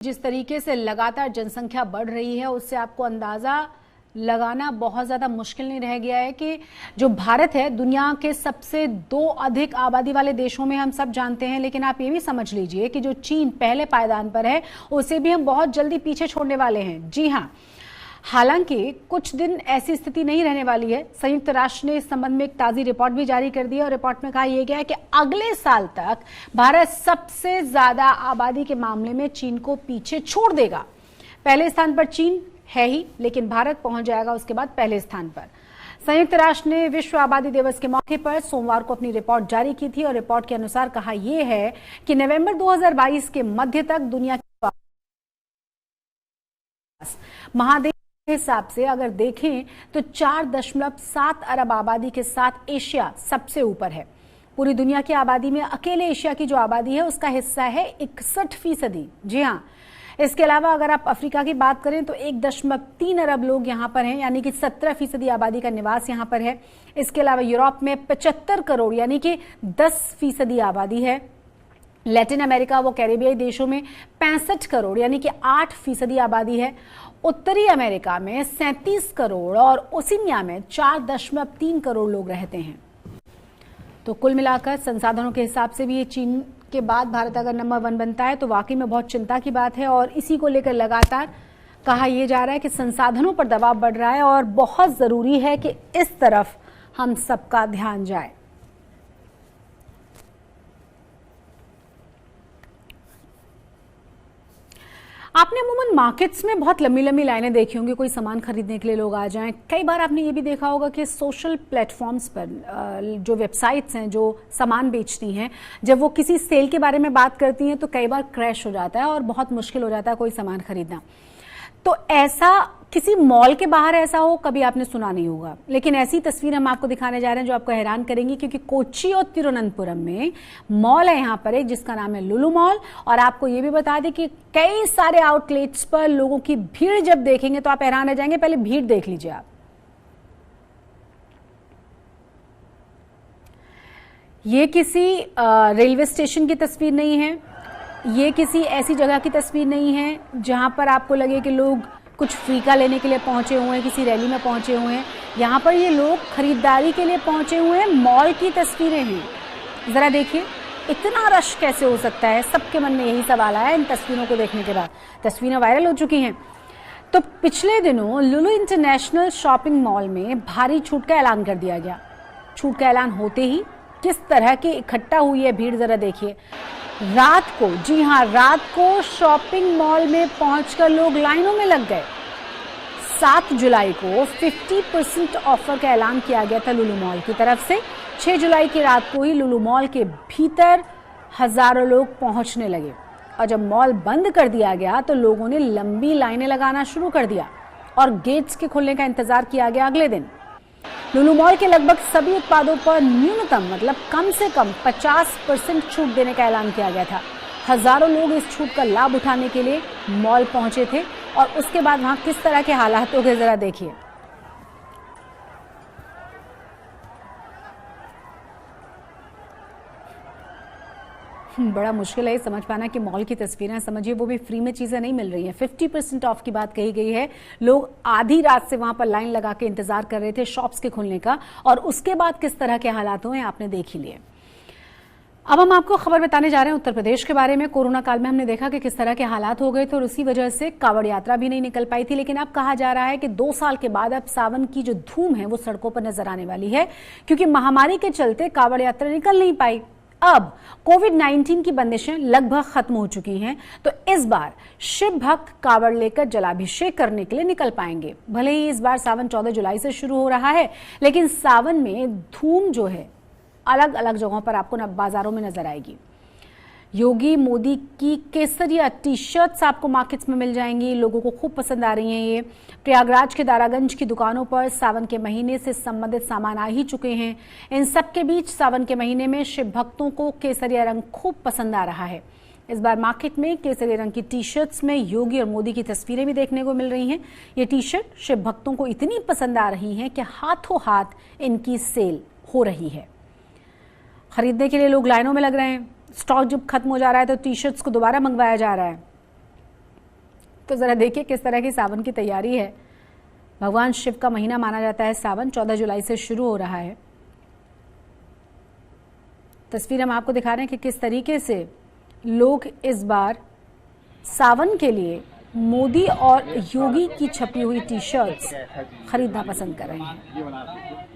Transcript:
जिस तरीके से लगातार जनसंख्या बढ़ रही है उससे आपको अंदाजा लगाना बहुत ज़्यादा मुश्किल नहीं रह गया है कि जो भारत है दुनिया के सबसे दो अधिक आबादी वाले देशों में हम सब जानते हैं, लेकिन आप ये भी समझ लीजिए कि जो चीन पहले पायदान पर है उसे भी हम बहुत जल्दी पीछे छोड़ने वाले हैं। जी हाँ, हालांकि कुछ दिन ऐसी स्थिति नहीं रहने वाली है। संयुक्त राष्ट्र ने इस संबंध में एक ताज़ी रिपोर्ट भी जारी कर दी है और रिपोर्ट में कहा यह गया है कि अगले साल तक भारत सबसे ज्यादा आबादी के मामले में चीन को पीछे छोड़ देगा। पहले स्थान पर चीन है ही, लेकिन भारत पहुंच जाएगा उसके बाद पहले स्थान पर। संयुक्त राष्ट्र ने विश्व आबादी दिवस के मौके पर सोमवार को अपनी रिपोर्ट जारी की थी और रिपोर्ट के अनुसार कहा यह है कि नवंबर 2022 के मध्य तक दुनिया के महादेश के हिसाब से अगर देखें तो 4.7 अरब आबादी के साथ एशिया सबसे ऊपर है। पूरी दुनिया की आबादी में अकेले एशिया की जो आबादी है उसका हिस्सा है 61%। जी हाँ, इसके अलावा अगर आप अफ्रीका की बात करें तो 1.3 अरब लोग यहाँ पर हैं, यानी कि 17% आबादी का निवास यहाँ पर है। इसके अलावा यूरोप में 75 करोड़ यानी कि 10% आबादी है। लैटिन अमेरिका व कैरेबियाई देशों में 65 करोड़ यानी कि 8% आबादी है। उत्तरी अमेरिका में 37 करोड़ और ओशिनिया में 4.3 करोड़ लोग रहते हैं। तो कुल मिलाकर संसाधनों के हिसाब से भी ये चीन के बाद भारत अगर नंबर 1 बनता है तो वाकई में बहुत चिंता की बात है और इसी को लेकर लगातार कहा यह जा रहा है कि संसाधनों पर दबाव बढ़ रहा है और बहुत जरूरी है कि इस तरफ हम सबका ध्यान जाए। आपने अमूमन मार्केट्स में बहुत लंबी लंबी लाइनें देखी होंगी, कोई सामान खरीदने के लिए लोग आ जाएं। कई बार आपने ये भी देखा होगा कि सोशल प्लेटफॉर्म्स पर जो वेबसाइट्स हैं जो सामान बेचती हैं, जब वो किसी सेल के बारे में बात करती हैं तो कई बार क्रैश हो जाता है और बहुत मुश्किल हो जाता है कोई सामान खरीदना। तो ऐसा किसी मॉल के बाहर ऐसा हो कभी आपने सुना नहीं होगा, लेकिन ऐसी तस्वीर हम आपको दिखाने जा रहे हैं जो आपको हैरान करेंगी, क्योंकि कोच्चि और तिरुवनंतपुरम में मॉल है यहाँ पर एक जिसका नाम है लुलु मॉल। और आपको ये भी बता दें कि कई सारे आउटलेट्स पर लोगों की भीड़ जब देखेंगे तो आप हैरान रह जाएंगे। पहले भीड़ देख लीजिए आप। ये किसी रेलवे स्टेशन की तस्वीर नहीं है, ये किसी ऐसी जगह की तस्वीर नहीं है जहां पर आपको लगे कि लोग कुछ फ्री का लेने के लिए पहुंचे हुए हैं, किसी रैली में पहुंचे हुए हैं। यहाँ पर ये लोग खरीदारी के लिए पहुंचे हुए हैं। मॉल की तस्वीरें हैं, जरा देखिए इतना रश कैसे हो सकता है। सबके मन में यही सवाल आया इन तस्वीरों को देखने के बाद। तस्वीरें वायरल हो चुकी हैं। तो पिछले दिनों लुलु इंटरनेशनल शॉपिंग मॉल में भारी छूट का ऐलान कर दिया गया। छूट का ऐलान होते ही किस तरह की इकट्ठा हुई है भीड़, जरा देखिए। रात को, जी हाँ, रात को शॉपिंग मॉल में पहुंचकर लोग लाइनों में लग गए। 7 जुलाई को 50% ऑफर का ऐलान किया गया था लुलु मॉल की तरफ से। 6 जुलाई की रात को ही लुलु मॉल के भीतर हजारों लोग पहुंचने लगे और जब मॉल बंद कर दिया गया तो लोगों ने लंबी लाइनें लगाना शुरू कर दिया और गेट्स के खुलने का इंतजार किया गया अगले दिन। लुलु मॉल के लगभग सभी उत्पादों पर न्यूनतम मतलब कम से कम 50% छूट देने का ऐलान किया गया था। हजारों लोग इस छूट का लाभ उठाने के लिए मॉल पहुंचे थे और उसके बाद वहां किस तरह के हालात हो गए जरा देखिए। बड़ा मुश्किल है समझ पाना कि मॉल की तस्वीरें, समझिए वो भी फ्री में चीजें नहीं मिल रही हैं। 50% ऑफ की बात कही गई है। लोग आधी रात से वहां पर लाइन लगा के इंतजार कर रहे थे शॉप्स के खुलने का और उसके बाद किस तरह के हालात हुए आपने देख ही लिए। अब हम आपको खबर बताने जा रहे हैं उत्तर प्रदेश के बारे में। कोरोना काल में हमने देखा कि किस तरह के हालात हो गए थे और उसी वजह से कांवड़ यात्रा भी नहीं निकल पाई थी। लेकिन अब कहा जा रहा है कि 2 साल के बाद अब सावन की जो धूम है वो सड़कों पर नजर आने वाली है, क्योंकि महामारी के चलते कांवड़ यात्रा निकल नहीं पाई। अब कोविड-19 की बंदिशें लगभग खत्म हो चुकी हैं, तो इस बार शिव भक्त कांवड़ लेकर जलाभिषेक करने के लिए निकल पाएंगे। भले ही इस बार सावन 14 जुलाई से शुरू हो रहा है, लेकिन सावन में धूम जो है अलग अलग जगहों पर आपको बाजारों में नजर आएगी। योगी मोदी की केसरिया टी शर्ट्स आपको मार्केट्स में मिल जाएंगी, लोगों को खूब पसंद आ रही हैं ये। प्रयागराज के दारागंज की दुकानों पर सावन के महीने से संबंधित सामान आ ही चुके हैं। इन सब के बीच सावन के महीने में शिव भक्तों को केसरिया रंग खूब पसंद आ रहा है। इस बार मार्केट में केसरिया रंग की टी शर्ट्स में योगी और मोदी की तस्वीरें भी देखने को मिल रही हैं। ये टी शर्ट शिव भक्तों को इतनी पसंद आ रही हैं कि हाथों हाथ इनकी सेल हो रही है। खरीदने के लिए लोग लाइनों में लग रहे हैं। स्टॉक जब खत्म हो जा रहा है तो टी शर्ट्स को दोबारा मंगवाया जा रहा है। तो जरा देखिए किस तरह की सावन की तैयारी है। भगवान शिव का महीना माना जाता है सावन, 14 जुलाई से शुरू हो रहा है। तस्वीर हम आपको दिखा रहे हैं कि किस तरीके से लोग इस बार सावन के लिए मोदी और योगी की छपी हुई टी शर्ट्स खरीदना पसंद कर रहे हैं।